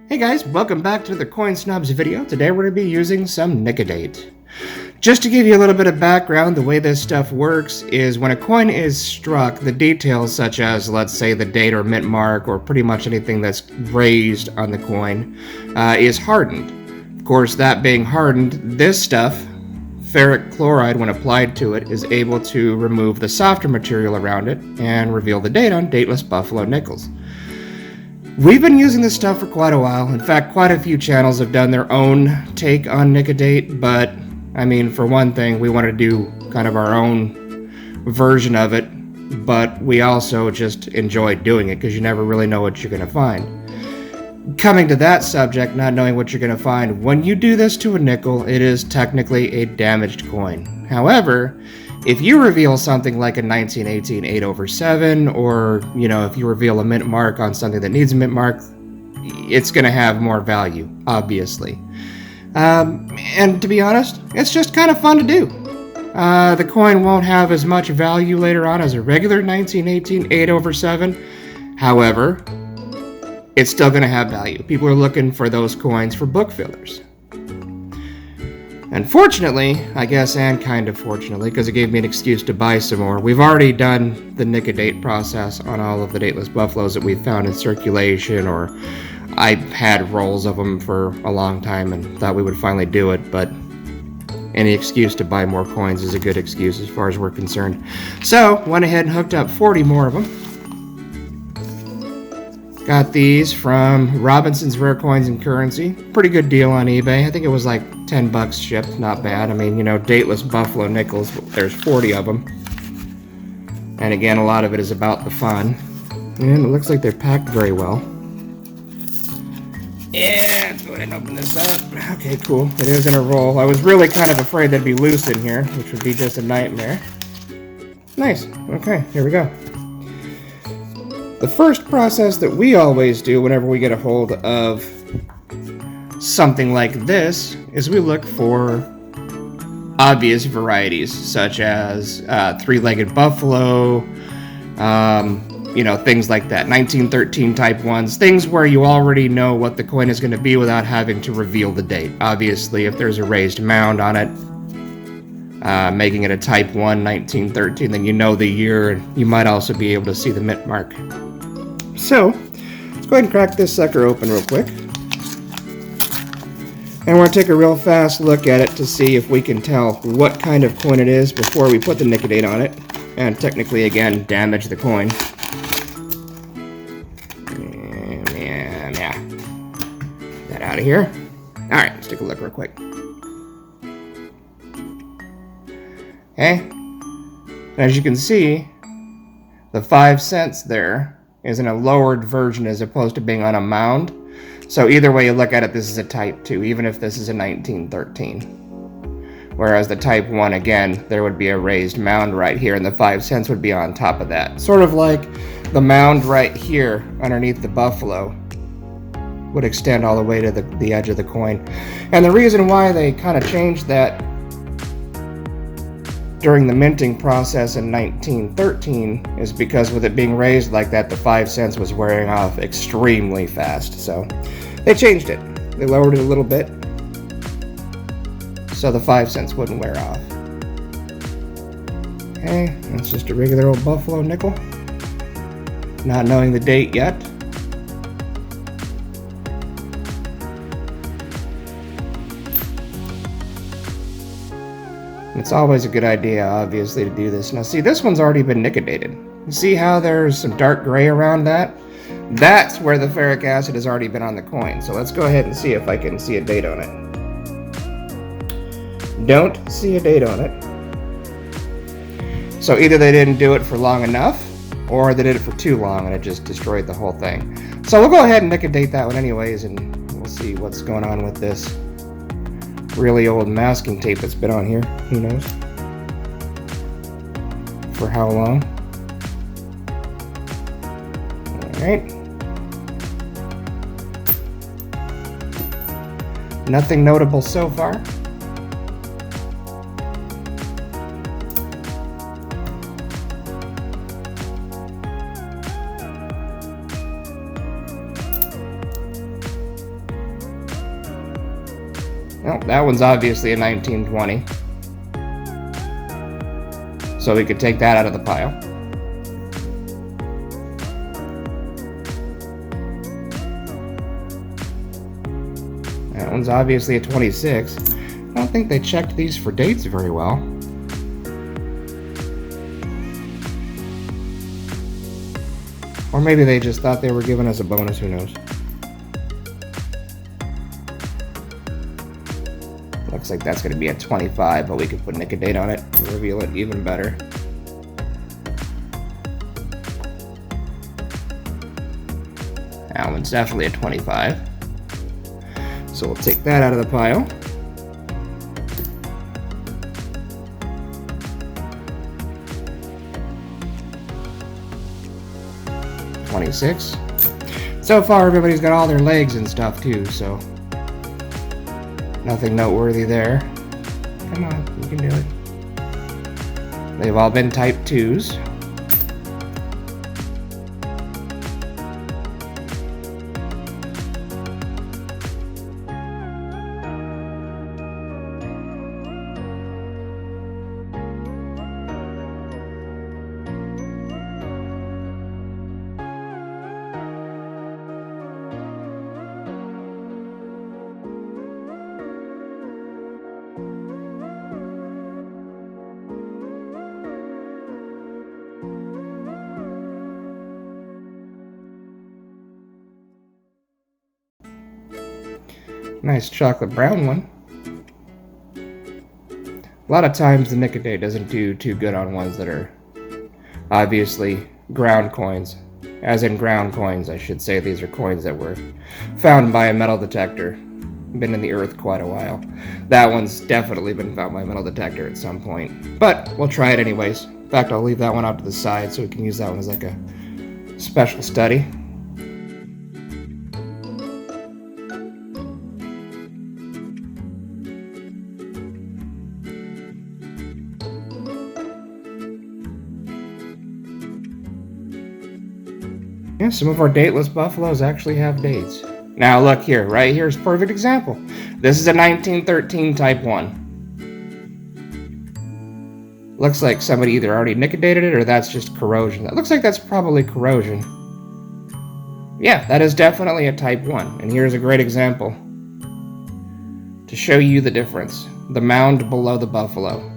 Hey guys, welcome back to the Coin Snobz video. Today we're going to be using some Nic-A-Date. Just to give you a little bit of background, the way this stuff works is when a coin is struck, the details such as, let's say, the date or mint mark or pretty much anything that's raised on the coin is hardened. Of course, that being hardened, this stuff, ferric chloride, when applied to it, is able to remove the softer material around it and reveal the date on dateless buffalo nickels. We've been using this stuff for quite a while. In fact, quite a few channels have done their own take on Nic-A-Date, but I mean, for one thing, we want to do kind of our own version of it, but we also just enjoy doing it because you never really know what you're going to find. Coming to that subject, not knowing what you're going to find, when you do this to a nickel, it is technically a damaged coin. However, if you reveal something like a 1918 8/7, or, if you reveal a mint mark on something that needs a mint mark, it's going to have more value, obviously. And to be honest, it's just kind of fun to do. The coin won't have as much value later on as a regular 1918 8/7. However, it's still going to have value. People are looking for those coins for book fillers. Unfortunately, I guess, and kind of fortunately, because it gave me an excuse to buy some more, we've already done the Nic-A-Date process on all of the dateless buffaloes that we've found in circulation, or I've had rolls of them for a long time and thought we would finally do it, but any excuse to buy more coins is a good excuse as far as we're concerned. So, went ahead and hooked up 40 more of them. Got these from Robinson's Rare Coins and Currency. Pretty good deal on eBay. I think it was like 10 bucks shipped. Not bad. I mean, dateless buffalo nickels. There's 40 of them. And again, a lot of it is about the fun. And it looks like they're packed very well. Yeah, let's go ahead and open this up. Okay, cool. It is in a roll. I was really kind of afraid they'd be loose in here, which would be just a nightmare. Nice. Okay, here we go. The first process that we always do whenever we get a hold of something like this is we look for obvious varieties, such as three-legged buffalo, things like that, 1913 type ones, things where you already know what the coin is going to be without having to reveal the date. Obviously, if there's a raised mound on it, making it a type 1 1913, then you know the year, and you might also be able to see the mint mark. So, let's go ahead and crack this sucker open real quick. And we're going to take a real fast look at it to see if we can tell what kind of coin it is before we put the Nic-A-Date on it, and technically, again, damage the coin. Yeah. Get that out of here. Alright, let's take a look real quick. Okay. As you can see, the 5 cents there is in a lowered version as opposed to being on a mound. So either way you look at it, this is a type 2, even if this is a 1913. Whereas the type 1, again, there would be a raised mound right here, and the 5 cents would be on top of that. Sort of like the mound right here underneath the buffalo would extend all the way to the edge of the coin. And the reason why they kind of changed that during the minting process in 1913 is because with it being raised like that, the 5 cents was wearing off extremely fast. So they changed it. They lowered it a little bit so the 5 cents wouldn't wear off. Okay, that's just a regular old buffalo nickel. Not knowing the date yet. It's always a good idea, obviously, to do this. Now, see, this one's already been Nic-A-Dated. You see how there's some dark gray around that? That's where the ferric acid has already been on the coin. So let's go ahead and see if I can see a date on it. Don't see a date on it. So either they didn't do it for long enough, or they did it for too long and it just destroyed the whole thing. So we'll go ahead and Nic-A-Date that one anyways, and we'll see what's going on with this really old masking tape that's been on here. Who knows? For how long? Alright. Nothing notable so far. Well, that one's obviously a 1920. So we could take that out of the pile. That one's obviously a 26. I don't think they checked these for dates very well. Or maybe they just thought they were giving us a bonus, who knows. Looks like that's going to be a 25, but we could put Nic-A-Date on it to reveal it even better. That one's definitely a 25. So we'll take that out of the pile. $26. So far, everybody's got all their legs and stuff too, so nothing noteworthy there. Come on, you can do it. They've all been type 2s. Nice chocolate brown one. A lot of times the Nic-A-Date doesn't do too good on ones that are obviously ground coins. As in ground coins, I should say. These are coins that were found by a metal detector. Been in the earth quite a while. That one's definitely been found by a metal detector at some point. But we'll try it anyways. In fact, I'll leave that one out to the side so we can use that one as like a special study. Yeah, some of our dateless buffaloes actually have dates. Now look here, right here's a perfect example. This is a 1913 type 1. Looks like somebody either already Nic-A-Dated it or that's just corrosion. That looks like that's probably corrosion. Yeah, that is definitely a type 1. And here's a great example to show you the difference. The mound below the buffalo.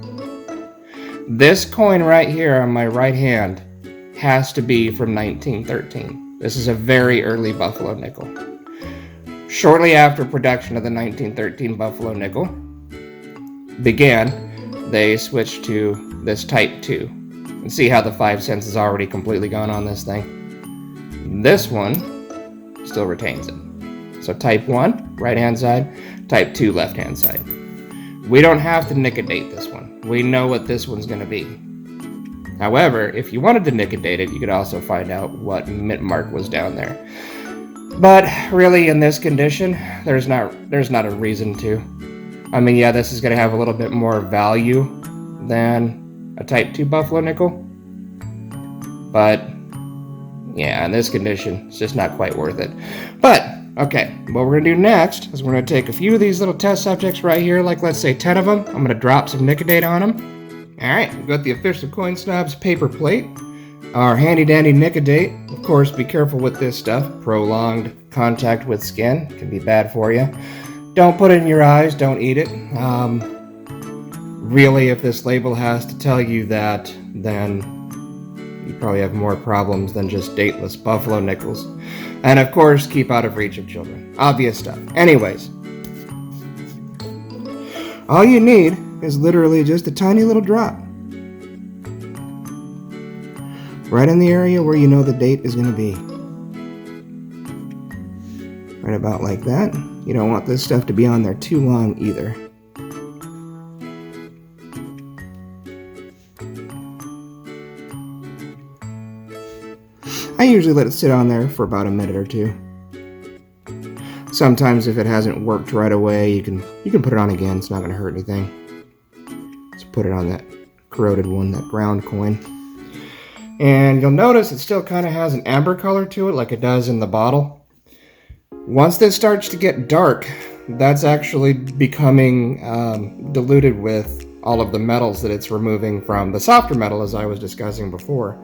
This coin right here on my right hand has to be from 1913. This is a very early buffalo nickel. Shortly after production of the 1913 buffalo nickel began, they switched to this type 2. And see how the 5 cents is already completely gone on this thing. This one still retains it. So type 1, right hand side, type 2, left hand side. We don't have to Nic-A-Date this one. We know what this one's going to be. However, if you wanted to Nic-A-Date it, you could also find out what mint mark was down there. But really, in this condition, there's not a reason to. I mean, yeah, this is going to have a little bit more value than a Type 2 buffalo nickel. But yeah, in this condition, it's just not quite worth it. But okay, what we're going to do next is we're going to take a few of these little test subjects right here, like let's say 10 of them. I'm going to drop some Nic-A-Date on them. Alright, we've got the official Coin Snobz paper plate. Our handy dandy Nic-A-Date. Of course, be careful with this stuff. Prolonged contact with skin can be bad for you. Don't put it in your eyes, don't eat it. Really, if this label has to tell you that, then you probably have more problems than just dateless buffalo nickels. And of course, keep out of reach of children. Obvious stuff. Anyways, all you need is literally just a tiny little drop. Right in the area where you know the date is going to be. Right about like that. You don't want this stuff to be on there too long either. I usually let it sit on there for about a minute or two. Sometimes if it hasn't worked right away, you can put it on again. It's not going to hurt anything. Just put it on that corroded one, that ground coin. And you'll notice it still kind of has an amber color to it like it does in the bottle. Once this starts to get dark, that's actually becoming diluted with all of the metals that it's removing from the softer metal, as I was discussing before,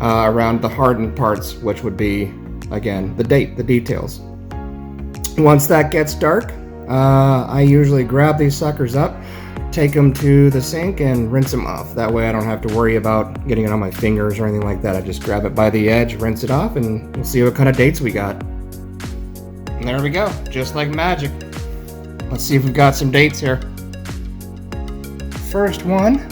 around the hardened parts, which would be, again, the details. Once that gets dark, I usually grab these suckers up, take them to the sink and rinse them off. That way I don't have to worry about getting it on my fingers or anything like that. I just grab it by the edge, rinse it off, and we'll see what kind of dates we got. And there we go, just like magic. Let's see if we've got some dates here. First one.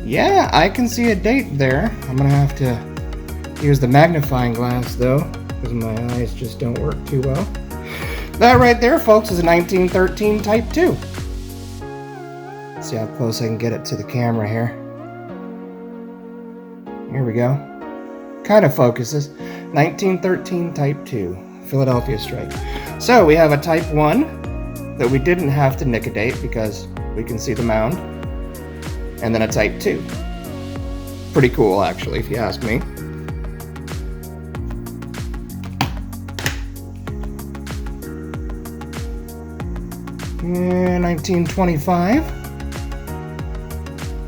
Yeah, I can see a date there. I'm gonna have to use the magnifying glass though, because my eyes just don't work too well. That right there, folks, is a 1913 Type 2. Let's see how close I can get it to the camera here. Here we go. Kind of focuses. 1913 Type 2, Philadelphia strike. So we have a Type 1 that we didn't have to Nic-A-Date because we can see the mound. And then a Type 2. Pretty cool, actually, if you ask me. Yeah, 1925.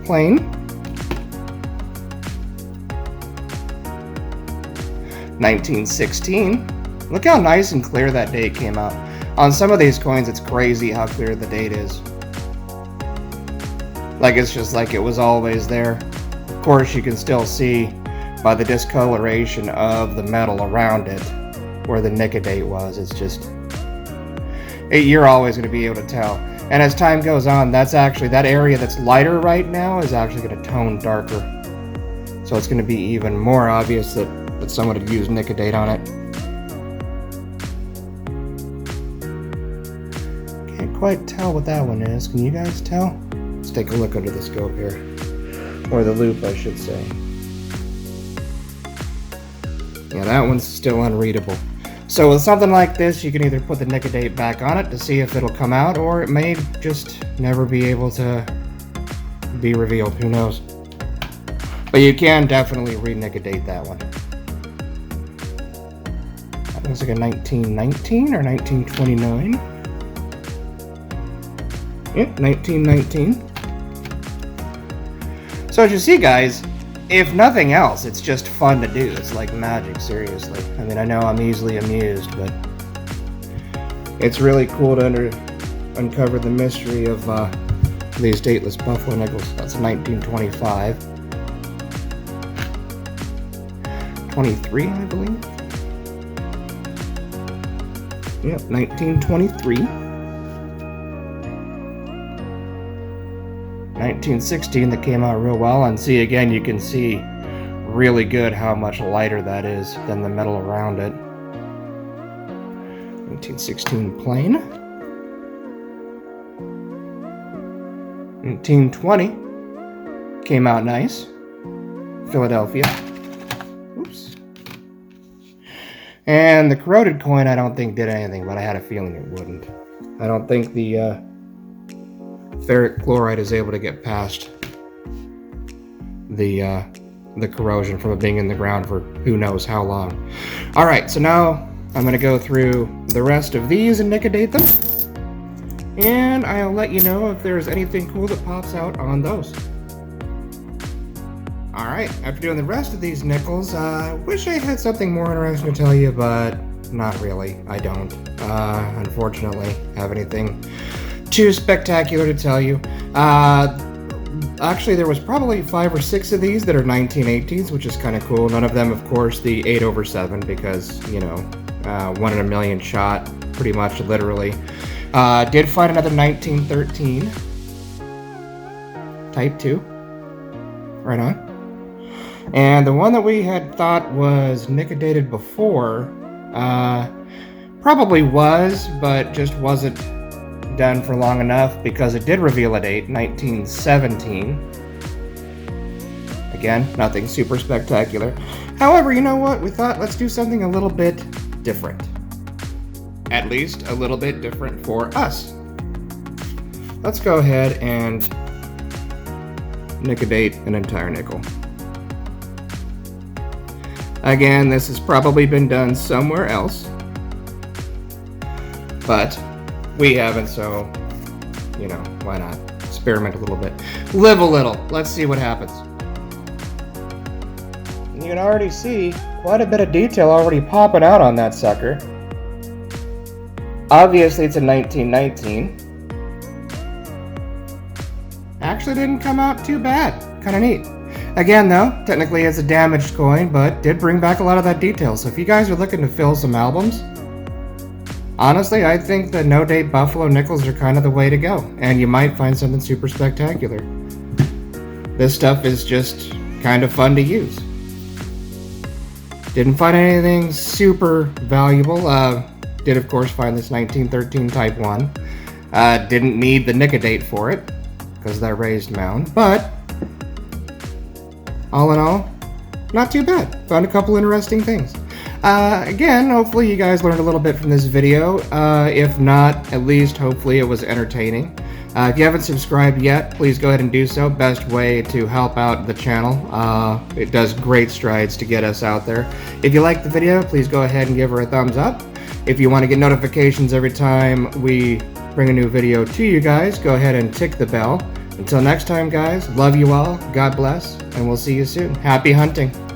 Plain. 1916. Look how nice and clear that date came out. On some of these coins, it's crazy how clear the date is. Like, it's just like it was always there. Of course, you can still see by the discoloration of the metal around it where the Nic-A-Date was. It's just, you're always going to be able to tell. And as time goes on, that's actually, that area that's lighter right now is actually going to tone darker. So it's going to be even more obvious that someone had used Nic-A-Date on it. Can't quite tell what that one is. Can you guys tell? Let's take a look under the scope here. Or the loop, I should say. Yeah, that one's still unreadable. So with something like this, you can either put the Nic-A-Date back on it to see if it'll come out, or it may just never be able to be revealed. Who knows? But you can definitely re-Nic-A-Date that one. That looks like a 1919 or 1929. Yep, 1919. So as you see, guys, if nothing else, it's just fun to do. It's like magic, seriously. I mean, I know I'm easily amused, but it's really cool to uncover the mystery of these dateless buffalo nickels. That's 1925. 23, I believe. Yep, 1923. 1916 that came out real well, and see, again, you can see really good how much lighter that is than the metal around it. 1916 plain. 1920 came out nice. Philadelphia. Oops. And the corroded coin I don't think did anything, but I had a feeling it wouldn't. I don't think the ferric chloride is able to get past the corrosion from it being in the ground for who knows how long. All right, so now I'm going to go through the rest of these and Nic-A-Date them, and I'll let you know if there's anything cool that pops out on those. All right, after doing the rest of these nickels, I wish I had something more interesting to tell you, but not really. I don't, unfortunately, have anything too spectacular to tell you. Actually, there was probably 5 or 6 of these that are 1918s, which is kind of cool. None of them, of course, the 8/7, because, you know, 1 in a million shot, pretty much, literally. Did find another 1913 Type 2. Right on. And the one that we had thought was Nic-A-Dated before, probably was, but just wasn't done for long enough because it did reveal a date, 1917. Again, nothing super spectacular. However, you know what? We thought, let's do something a little bit different. At least a little bit different for us. Let's go ahead and Nic-A-Date an entire nickel. Again, this has probably been done somewhere else. but we haven't, so, you know, why not? Experiment a little bit. Live a little. Let's see what happens. You can already see quite a bit of detail already popping out on that sucker. Obviously, it's a 1919. Actually didn't come out too bad. Kind of neat. Again, though, technically it's a damaged coin, but did bring back a lot of that detail. So if you guys are looking to fill some albums, honestly, I think the no-date Buffalo nickels are kind of the way to go, and you might find something super spectacular. This stuff is just kind of fun to use. Didn't find anything super valuable. Did, of course, find this 1913 Type 1. Didn't need the Nic-A-Date for it, because of that raised mound, but all in all, not too bad. Found a couple interesting things. Again, hopefully you guys learned a little bit from this video. If not, at least hopefully it was entertaining. If you haven't subscribed yet, please go ahead and do so. Best way to help out the channel. It does great strides to get us out there. If you like the video, please go ahead and give her a thumbs up. If you want to get notifications every time we bring a new video to you guys, go ahead and tick the bell. Until next time, guys, love you all, God bless, and we'll see you soon. Happy hunting!